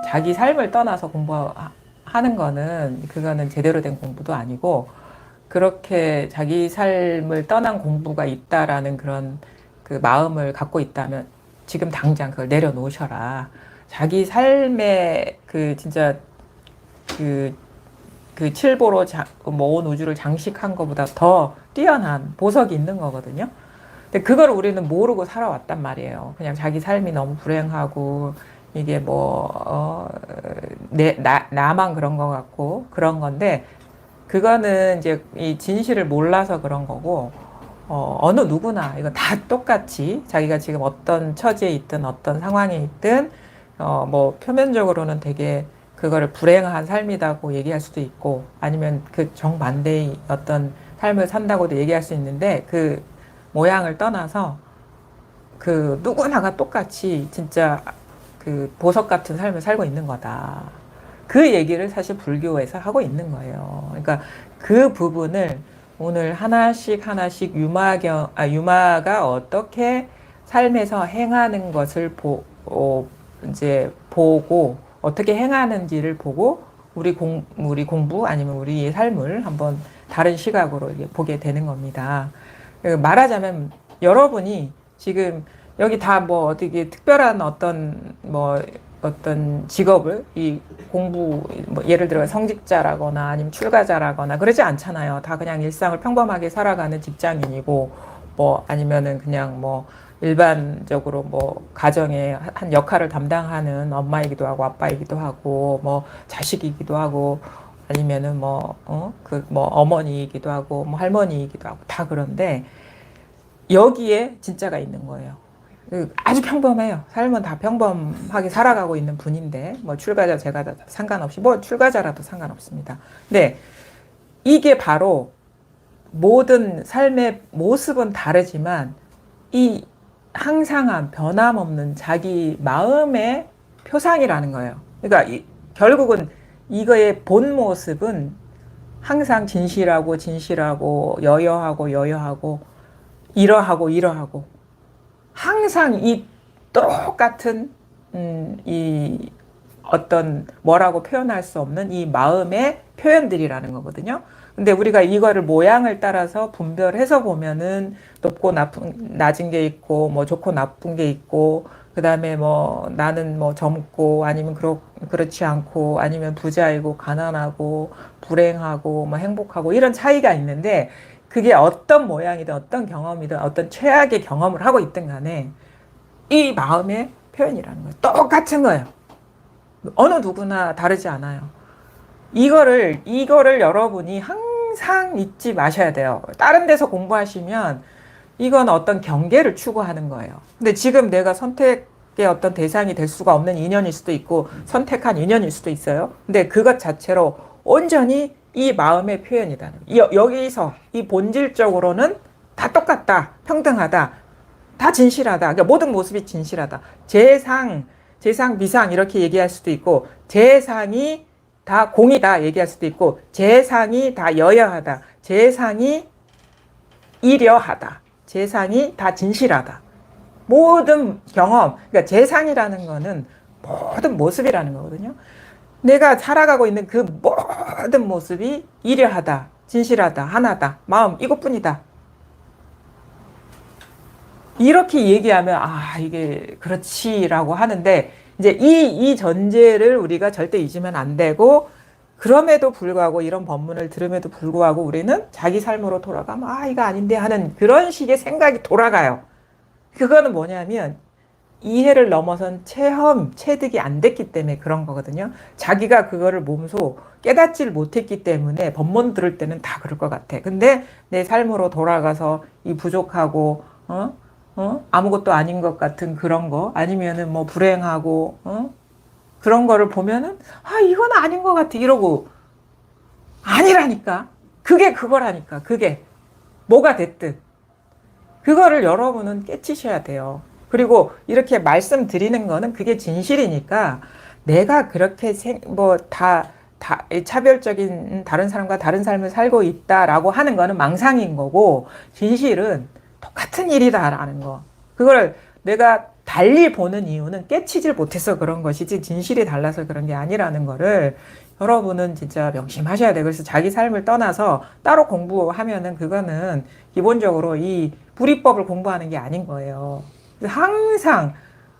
자기 삶을 떠나서 공부하는 거는 그거는 제대로 된 공부도 아니고 그렇게 자기 삶을 떠난 공부가 있다라는 그런 그 마음을 갖고 있다면 지금 당장 그걸 내려놓으셔라. 자기 삶의 그 진짜 그, 그 칠보로 뭐 온 우주를 장식한 것보다 더 뛰어난 보석이 있는 거거든요. 근데 그걸 우리는 모르고 살아왔단 말이에요. 그냥 자기 삶이 너무 불행하고 이게 뭐, 나만 그런 것 같고 그런 건데 그거는 이제 이 진실을 몰라서 그런 거고, 어느 누구나 이건 다 똑같이 자기가 지금 어떤 처지에 있든 어떤 상황에 있든, 뭐 표면적으로는 되게 그거를 불행한 삶이라고 얘기할 수도 있고, 아니면 그 정반대의 어떤 삶을 산다고도 얘기할 수 있는데, 그 모양을 떠나서 그 누구나가 똑같이 진짜 그 보석 같은 삶을 살고 있는 거다. 그 얘기를 사실 불교에서 하고 있는 거예요. 그러니까 그 부분을 오늘 하나씩 하나씩 유마가 어떻게 삶에서 행하는 것을 이제 보고 어떻게 행하는지를 보고 우리 공부 아니면 우리의 삶을 한번 다른 시각으로 보게 되는 겁니다. 말하자면 여러분이 지금 여기 다 뭐 어떻게 특별한 어떤 직업을 이 공부 뭐 예를 들어 성직자라거나 아니면 출가자라거나 그러지 않잖아요. 다 그냥 일상을 평범하게 살아가는 직장인이고 뭐 아니면은 그냥 뭐 일반적으로 뭐 가정의 한 역할을 담당하는 엄마이기도 하고 아빠이기도 하고 뭐 자식이기도 하고 아니면은 뭐 어머니이기도 하고 뭐 할머니이기도 하고 다 그런데 여기에 진짜가 있는 거예요. 아주 평범해요. 삶은 다 평범하게 살아가고 있는 분인데, 뭐 출가자, 제가 다 상관없이, 뭐 출가자라도 상관없습니다. 근데 이게 바로 모든 삶의 모습은 다르지만 이 항상한 변함없는 자기 마음의 표상이라는 거예요. 그러니까 결국은 이거의 본 모습은 항상 진실하고 여여하고 이러하고 항상 이 똑같은 이 어떤 뭐라고 표현할 수 없는 이 마음의 표현들이라는 거거든요. 근데 우리가 이거를 모양을 따라서 분별해서 보면은 높고 낮은 게 있고 뭐 좋고 나쁜 게 있고 그다음에 뭐 나는 뭐 젊고 아니면 그렇지 않고 아니면 부자이고 가난하고 불행하고 뭐 행복하고 이런 차이가 있는데 그게 어떤 모양이든 어떤 경험이든 어떤 최악의 경험을 하고 있든 간에 이 마음의 표현이라는 거예요. 똑같은 거예요. 어느 누구나 다르지 않아요. 이거를 여러분이 항상 잊지 마셔야 돼요. 다른 데서 공부하시면 이건 어떤 경계를 추구하는 거예요. 근데 지금 내가 선택의 어떤 대상이 될 수가 없는 인연일 수도 있고 선택한 인연일 수도 있어요. 근데 그것 자체로 온전히 이 마음의 표현이다. 여기서 이 본질적으로는 다 똑같다. 평등하다. 다 진실하다. 그러니까 모든 모습이 진실하다. 재상, 미상 이렇게 얘기할 수도 있고 재상이 다 공이다 얘기할 수도 있고 재상이 다 여여하다. 재상이 이려하다. 재상이 다 진실하다. 모든 경험, 그러니까 재상이라는 거는 모든 모습이라는 거거든요. 내가 살아가고 있는 그 모든 모습이 이려하다, 진실하다, 하나다, 마음 이것뿐이다. 이렇게 얘기하면 이게 그렇지라고 하는데 이제 이 전제를 우리가 절대 잊으면 안 되고 그럼에도 불구하고 이런 법문을 들음에도 불구하고 우리는 자기 삶으로 돌아가면 이거 아닌데 하는 그런 식의 생각이 돌아가요. 그거는 뭐냐면 이해를 넘어선 체득이 안 됐기 때문에 그런 거거든요. 자기가 그거를 몸소 깨닫지를 못했기 때문에 법문 들을 때는 다 그럴 것 같아. 근데 내 삶으로 돌아가서 이 부족하고 아무것도 아닌 것 같은 그런 거 아니면은 뭐 불행하고 그런 거를 보면은 이건 아닌 것 같아 이러고 아니라니까. 그게 그거라니까. 그게 뭐가 됐든 그거를 여러분은 깨치셔야 돼요. 그리고 이렇게 말씀드리는 거는 그게 진실이니까 내가 그렇게 차별적인 다른 사람과 다른 삶을 살고 있다라고 하는 거는 망상인 거고 진실은 똑같은 일이다라는 거. 그걸 내가 달리 보는 이유는 깨치질 못해서 그런 것이지 진실이 달라서 그런 게 아니라는 거를 여러분은 진짜 명심하셔야 돼요. 그래서 자기 삶을 떠나서 따로 공부하면은 그거는 기본적으로 이 불이법을 공부하는 게 아닌 거예요. 항상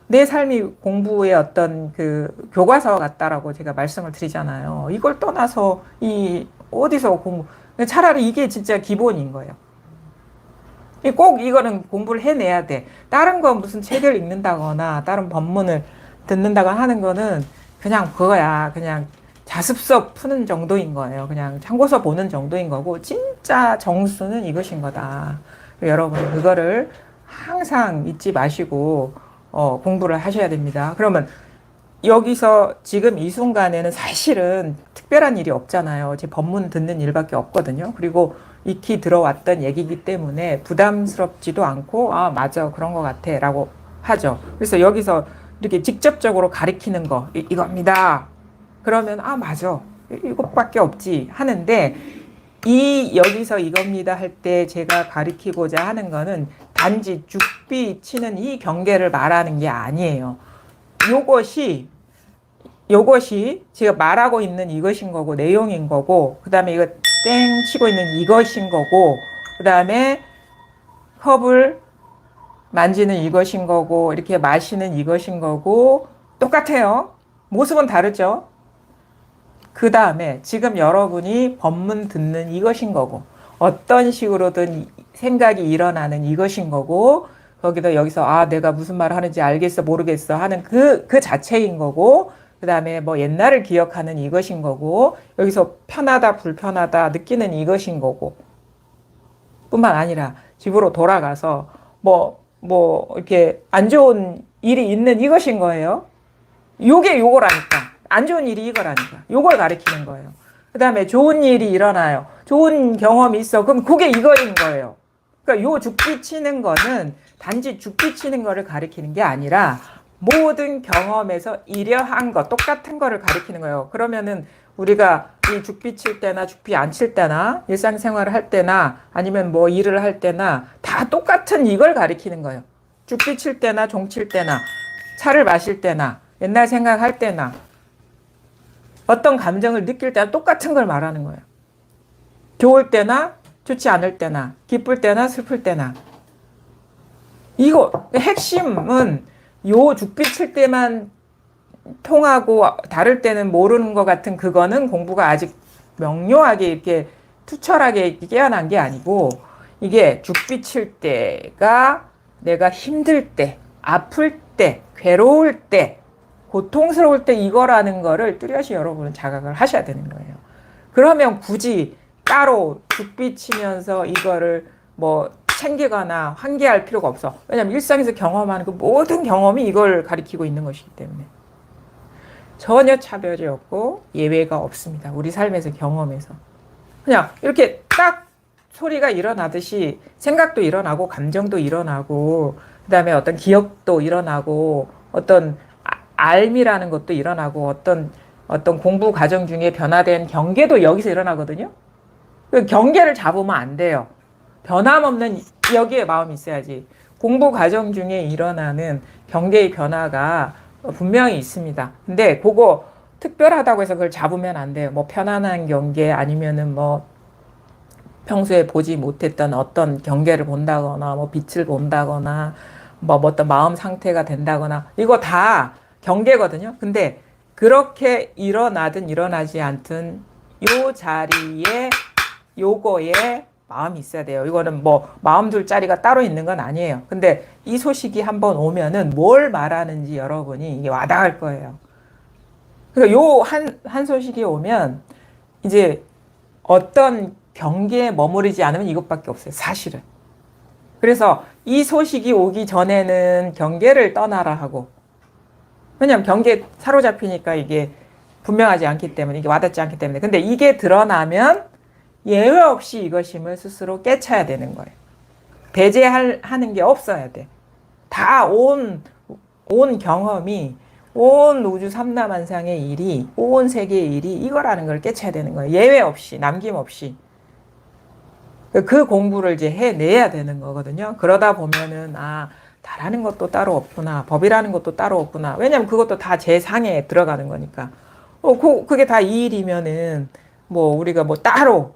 내 삶이 공부의 어떤 그 교과서 같다라고 제가 말씀을 드리잖아요. 이걸 떠나서 이 어디서 공부, 차라리 이게 진짜 기본인 거예요. 꼭 이거는 공부를 해내야 돼. 다른 거 무슨 책을 읽는다거나 다른 법문을 듣는다거나 하는 거는 그냥 그거야. 그냥 자습서 푸는 정도인 거예요. 그냥 참고서 보는 정도인 거고 진짜 정수는 이것인 거다. 여러분 그거를 항상 잊지 마시고 공부를 하셔야 됩니다. 그러면 여기서 지금 이 순간에는 사실은 특별한 일이 없잖아요. 제 법문 듣는 일밖에 없거든요. 그리고 익히 들어왔던 얘기이기 때문에 부담스럽지도 않고 아 맞아 그런 것 같아 라고 하죠. 그래서 여기서 이렇게 직접적으로 가리키는 거 이겁니다. 그러면 아 맞아 이것밖에 없지 하는데 이 여기서 이겁니다 할 때 제가 가리키고자 하는 거는 단지 죽비 치는 이 경계를 말하는 게 아니에요. 요것이 제가 말하고 있는 이것인 거고 내용인 거고 그 다음에 이거 땡 치고 있는 이것인 거고 그 다음에 컵을 만지는 이것인 거고 이렇게 마시는 이것인 거고 똑같아요. 모습은 다르죠. 그 다음에 지금 여러분이 법문 듣는 이것인 거고 어떤 식으로든 생각이 일어나는 이것인 거고 거기다 여기서 아 내가 무슨 말을 하는지 알겠어 모르겠어 하는 그 자체인 거고 그 다음에 뭐 옛날을 기억하는 이것인 거고 여기서 편하다 불편하다 느끼는 이것인 거고 뿐만 아니라 집으로 돌아가서 뭐 이렇게 안 좋은 일이 있는 이것인 거예요. 요게 요거라니까. 안 좋은 일이 이거라니까. 요걸 가리키는 거예요. 그 다음에 좋은 일이 일어나요. 좋은 경험이 있어. 그럼 그게 이거인 거예요. 그러니까 요 죽비 치는 거는 단지 죽비 치는 거를 가리키는 게 아니라 모든 경험에서 이러한 것, 똑같은 거를 가리키는 거예요. 그러면은 우리가 이 죽비 칠 때나 죽비 안 칠 때나 일상생활을 할 때나 아니면 뭐 일을 할 때나 다 똑같은 이걸 가리키는 거예요. 죽비 칠 때나 종 칠 때나 차를 마실 때나 옛날 생각할 때나 어떤 감정을 느낄 때나 똑같은 걸 말하는 거예요. 좋을 때나 좋지 않을 때나 기쁠 때나 슬플 때나 이거 핵심은 요 죽비 칠 때만 통하고 다를 때는 모르는 것 같은 그거는 공부가 아직 명료하게 이렇게 투철하게 깨어난 게 아니고 이게 죽비 칠 때가 내가 힘들 때, 아플 때, 괴로울 때, 고통스러울 때 이거라는 거를 뚜렷이 여러분은 자각을 하셔야 되는 거예요. 그러면 굳이 따로 죽비 치면서 이거를 뭐 챙기거나 환기할 필요가 없어. 왜냐하면 일상에서 경험하는 그 모든 경험이 이걸 가리키고 있는 것이기 때문에. 전혀 차별이 없고 예외가 없습니다. 우리 삶에서 경험에서. 그냥 이렇게 딱 소리가 일어나듯이 생각도 일어나고 감정도 일어나고 그 다음에 어떤 기억도 일어나고 어떤 알미라는 것도 일어나고 어떤 공부 과정 중에 변화된 경계도 여기서 일어나거든요. 그 경계를 잡으면 안 돼요. 변함없는 여기에 마음이 있어야지. 공부 과정 중에 일어나는 경계의 변화가 분명히 있습니다. 근데 그거 특별하다고 해서 그걸 잡으면 안 돼요. 뭐 편안한 경계 아니면은 뭐 평소에 보지 못했던 어떤 경계를 본다거나 뭐 빛을 본다거나 뭐 어떤 마음 상태가 된다거나 이거 다 경계거든요. 근데 그렇게 일어나든 일어나지 않든 요 자리에 요거에 마음이 있어야 돼요. 이거는 뭐 마음 둘 자리가 따로 있는 건 아니에요. 근데 이 소식이 한번 오면은 뭘 말하는지 여러분이 이게 와닿을 거예요. 그러니까 요 한 소식이 오면 이제 어떤 경계에 머무르지 않으면 이것밖에 없어요. 사실은. 그래서 이 소식이 오기 전에는 경계를 떠나라 하고 왜냐하면 경계에 사로잡히니까 이게 분명하지 않기 때문에 이게 와닿지 않기 때문에 근데 이게 드러나면 예외 없이 이것임을 스스로 깨쳐야 되는 거예요. 배제하는 게 없어야 돼. 다 온 경험이 온 우주 삼라만상의 일이 온 세계의 일이 이거라는 걸 깨쳐야 되는 거예요. 예외 없이 남김없이. 그 공부를 이제 해내야 되는 거거든요. 그러다 보면은 다라는 것도 따로 없구나. 법이라는 것도 따로 없구나. 왜냐면 그것도 다 제3에 들어가는 거니까. 그게 다 이 일이면은 뭐 우리가 뭐 따로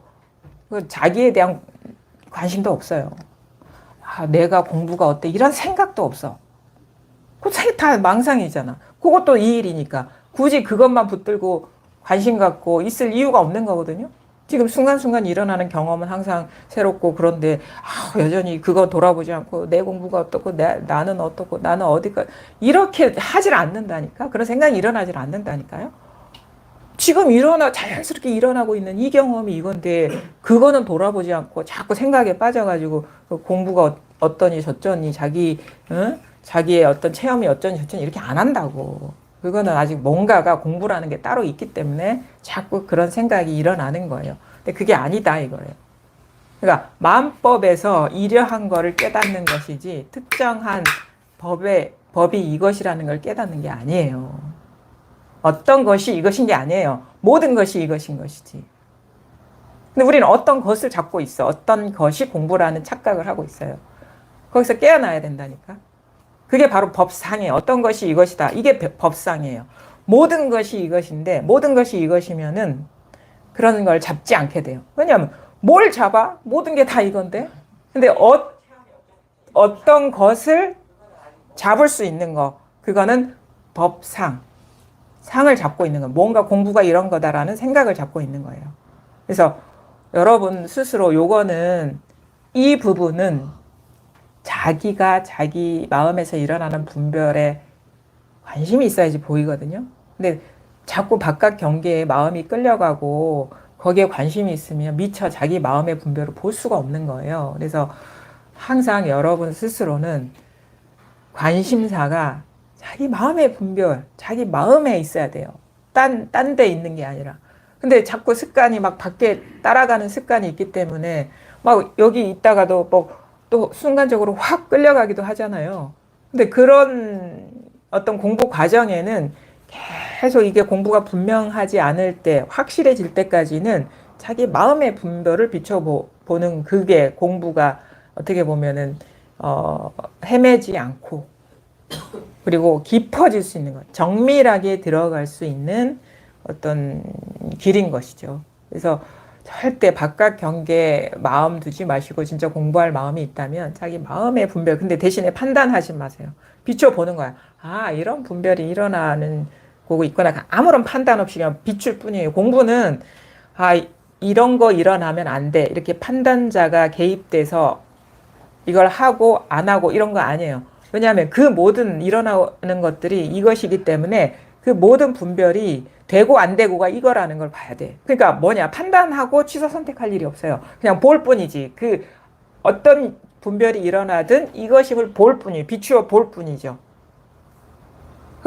자기에 대한 관심도 없어요. 아, 내가 공부가 어때? 이런 생각도 없어. 그거 다 망상이잖아. 그것도 이 일이니까. 굳이 그것만 붙들고 관심 갖고 있을 이유가 없는 거거든요. 지금 순간순간 일어나는 경험은 항상 새롭고 그런데 여전히 그거 돌아보지 않고 내 공부가 어떻고 나는 어떻고 나는 어디까 이렇게 하질 않는다니까. 그런 생각이 일어나질 않는다니까요. 지금 자연스럽게 일어나고 있는 이 경험이 이건데 그거는 돌아보지 않고 자꾸 생각에 빠져가지고 공부가 어떠니 저쩌니 자기의 어떤 체험이 어쩌니 저쩌니 이렇게 안 한다고. 그거는 아직 뭔가가 공부라는 게 따로 있기 때문에 자꾸 그런 생각이 일어나는 거예요. 근데 그게 아니다 이거예요. 그러니까 마음법에서 이러한 거를 깨닫는 것이지 특정한 법이 이것이라는 걸 깨닫는 게 아니에요. 어떤 것이 이것인 게 아니에요. 모든 것이 이것인 것이지. 근데 우리는 어떤 것을 잡고 있어. 어떤 것이 공부라는 착각을 하고 있어요. 거기서 깨어나야 된다니까. 그게 바로 법상이에요. 어떤 것이 이것이다. 이게 법상이에요. 모든 것이 이것인데 모든 것이 이것이면은 그런 걸 잡지 않게 돼요. 왜냐하면 뭘 잡아? 모든 게 다 이건데. 근데 어떤 것을 잡을 수 있는 거. 그거는 법상. 상을 잡고 있는 거예요. 뭔가 공부가 이런 거다라는 생각을 잡고 있는 거예요. 그래서 여러분 스스로 요거는 이 부분은 자기가 자기 마음에서 일어나는 분별에 관심이 있어야지 보이거든요. 근데 자꾸 바깥 경계에 마음이 끌려가고 거기에 관심이 있으면 미처 자기 마음의 분별을 볼 수가 없는 거예요. 그래서 항상 여러분 스스로는 관심사가 자기 마음의 분별, 자기 마음에 있어야 돼요. 딴 데 있는 게 아니라. 근데 자꾸 습관이 막 밖에 따라가는 습관이 있기 때문에 막 여기 있다가도 뭐 또 순간적으로 확 끌려가기도 하잖아요. 근데 그런 어떤 공부 과정에는 계속 이게 공부가 분명하지 않을 때, 확실해질 때까지는 자기 마음의 분별을 비춰보는 그게 공부가 어떻게 보면은, 헤매지 않고, 그리고 깊어질 수 있는 것, 정밀하게 들어갈 수 있는 어떤 길인 것이죠. 그래서 절대 바깥 경계에 마음 두지 마시고 진짜 공부할 마음이 있다면 자기 마음의 분별, 근데 대신에 판단하지 마세요. 비춰보는 거야. 아, 이런 분별이 일어나는 거고 있구나. 아무런 판단 없이 그냥 비출 뿐이에요. 공부는 이런 거 일어나면 안 돼. 이렇게 판단자가 개입돼서 이걸 하고 안 하고 이런 거 아니에요. 왜냐하면 그 모든 일어나는 것들이 이것이기 때문에 그 모든 분별이 되고 안 되고가 이거라는 걸 봐야 돼. 그러니까 뭐냐, 판단하고 취사 선택할 일이 없어요. 그냥 볼 뿐이지. 그 어떤 분별이 일어나든 이것임을 볼 뿐이에요. 비추어 볼 뿐이죠.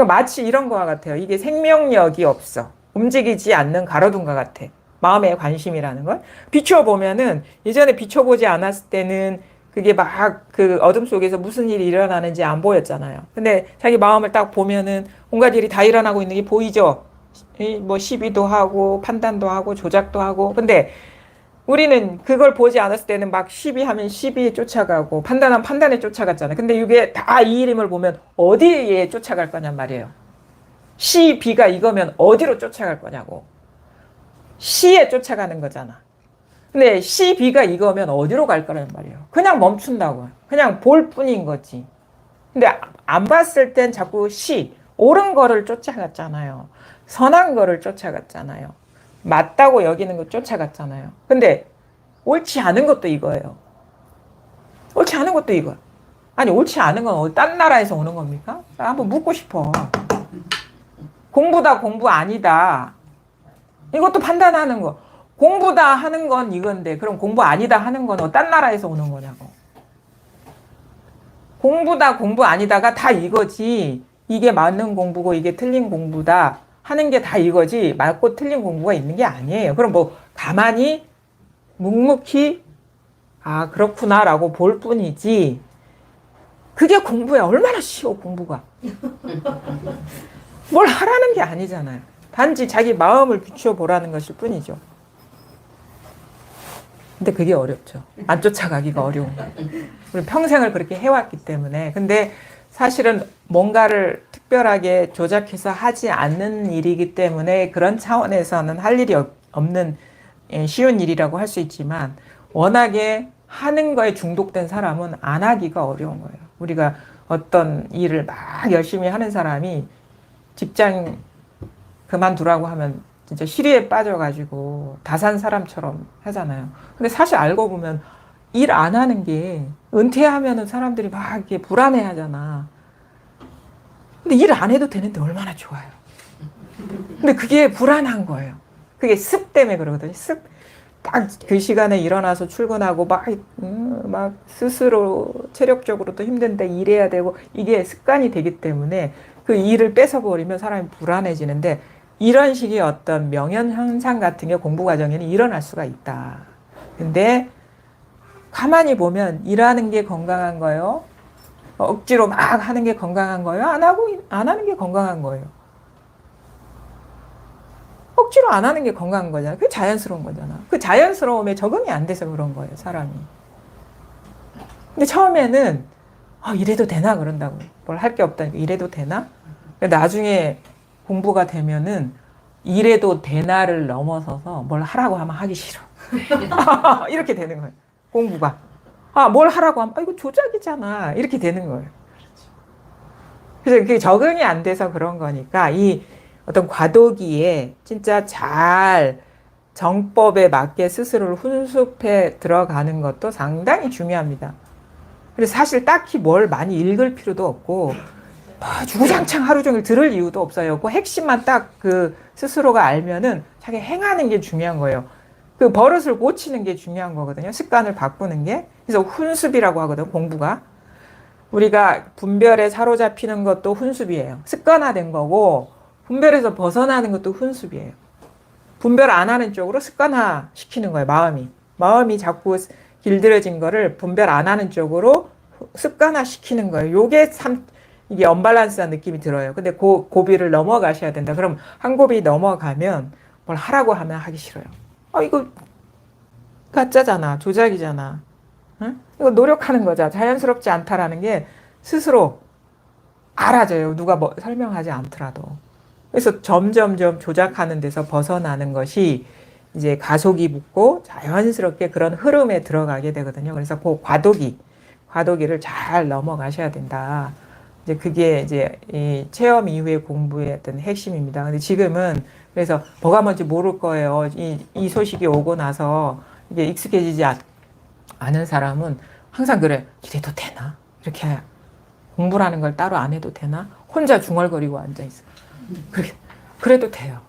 마치 이런 거와 같아요. 이게 생명력이 없어. 움직이지 않는 가로등과 같아. 마음의 관심이라는 건. 비추어 보면은 예전에 비춰보지 않았을 때는 그게 막 그 어둠 속에서 무슨 일이 일어나는지 안 보였잖아요. 근데 자기 마음을 딱 보면은 온갖 일이 다 일어나고 있는 게 보이죠? 뭐 시비도 하고 판단도 하고 조작도 하고. 근데 우리는 그걸 보지 않았을 때는 막 시비하면 시비에 쫓아가고 판단하면 판단에 쫓아갔잖아요. 근데 이게 다 이 이름을 보면 어디에 쫓아갈 거냔 말이에요. 시, 비가 이거면 어디로 쫓아갈 거냐고. 시에 쫓아가는 거잖아. 근데 시, 비가 이거면 어디로 갈 거란 말이에요. 그냥 멈춘다고. 그냥 볼 뿐인 거지. 근데 안 봤을 땐 자꾸 옳은 거를 쫓아갔잖아요. 선한 거를 쫓아갔잖아요. 맞다고 여기는 거 쫓아갔잖아요. 근데 옳지 않은 것도 이거예요. 옳지 않은 것도 이거야. 아니, 옳지 않은 건 딴 나라에서 오는 겁니까? 한번 묻고 싶어. 공부다, 공부 아니다. 이것도 판단하는 거. 공부다 하는 건 이건데 그럼 공부 아니다 하는 건 딴 나라에서 오는 거냐고. 공부다, 공부 아니다가 다 이거지. 이게 맞는 공부고 이게 틀린 공부다 하는 게 다 이거지. 맞고 틀린 공부가 있는 게 아니에요. 그럼 뭐 가만히 묵묵히 그렇구나 라고 볼 뿐이지. 그게 공부야. 얼마나 쉬워 공부가. 뭘 하라는 게 아니잖아요. 단지 자기 마음을 비추어 보라는 것일 뿐이죠. 근데 그게 어렵죠. 안 쫓아가기가 어려운 거예요. 우리 평생을 그렇게 해왔기 때문에. 근데 사실은 뭔가를 특별하게 조작해서 하지 않는 일이기 때문에 그런 차원에서는 할 일이 없는 쉬운 일이라고 할 수 있지만 워낙에 하는 거에 중독된 사람은 안 하기가 어려운 거예요. 우리가 어떤 일을 막 열심히 하는 사람이 직장 그만두라고 하면 진짜 시리에 빠져가지고 다 산 사람처럼 하잖아요. 근데 사실 알고 보면 일 안 하는 게 은퇴하면은 사람들이 막 이렇게 불안해 하잖아. 근데 일 안 해도 되는데 얼마나 좋아요. 근데 그게 불안한 거예요. 그게 습 때문에 그러거든요. 습. 딱 그 시간에 일어나서 출근하고 막 스스로 체력적으로도 힘든데 일해야 되고 이게 습관이 되기 때문에 그 일을 뺏어버리면 사람이 불안해지는데 이런 식의 어떤 명현현상 같은 게 공부 과정에는 일어날 수가 있다. 근데 가만히 보면 일하는 게 건강한 거예요? 억지로 막 하는 게 건강한 거예요? 안 하는 게 건강한 거예요? 억지로 안 하는 게 건강한 거잖아. 그게 자연스러운 거잖아. 그 자연스러움에 적응이 안 돼서 그런 거예요, 사람이. 근데 처음에는 이래도 되나 그런다고. 뭘 할 게 없다니까 이래도 되나? 나중에 공부가 되면은 이래도 되나를 넘어서서 뭘 하라고 하면 하기 싫어. 이렇게 되는 거예요. 공부가. 뭘 하라고 하면 이거 조작이잖아. 이렇게 되는 거예요. 그래서 그게 적응이 안 돼서 그런 거니까 이 어떤 과도기에 진짜 잘 정법에 맞게 스스로를 훈습해 들어가는 것도 상당히 중요합니다. 그래서 사실 딱히 뭘 많이 읽을 필요도 없고 주구장창 하루 종일 들을 이유도 없어요. 그 핵심만 딱 그 스스로가 알면은 자기 행하는 게 중요한 거예요. 그 버릇을 고치는 게 중요한 거거든요. 습관을 바꾸는 게. 그래서 훈습이라고 하거든요. 공부가. 우리가 분별에 사로잡히는 것도 훈습이에요. 습관화된 거고 분별에서 벗어나는 것도 훈습이에요. 분별 안 하는 쪽으로 습관화 시키는 거예요. 마음이 자꾸 길들여진 거를 분별 안 하는 쪽으로 습관화 시키는 거예요. 이게 언밸런스한 느낌이 들어요. 근데 고비를 넘어가셔야 된다. 그럼 한 고비 넘어가면 뭘 하라고 하면 하기 싫어요. 이거 가짜잖아. 조작이잖아. 응? 이거 노력하는 거잖아. 자연스럽지 않다라는 게 스스로 알아져요. 누가 뭐 설명하지 않더라도. 그래서 점점점 조작하는 데서 벗어나는 것이 이제 가속이 붙고 자연스럽게 그런 흐름에 들어가게 되거든요. 그래서 그 과도기를 잘 넘어가셔야 된다. 이제 그게 이제 이 체험 이후의 공부의 어떤 핵심입니다. 근데 지금은 그래서 뭐가 뭔지 모를 거예요. 이 소식이 오고 나서 이게 익숙해지지 않은 사람은 항상 그래. 이래도 되나? 이렇게 공부라는 걸 따로 안 해도 되나? 혼자 중얼거리고 앉아 있어. 그래도 돼요.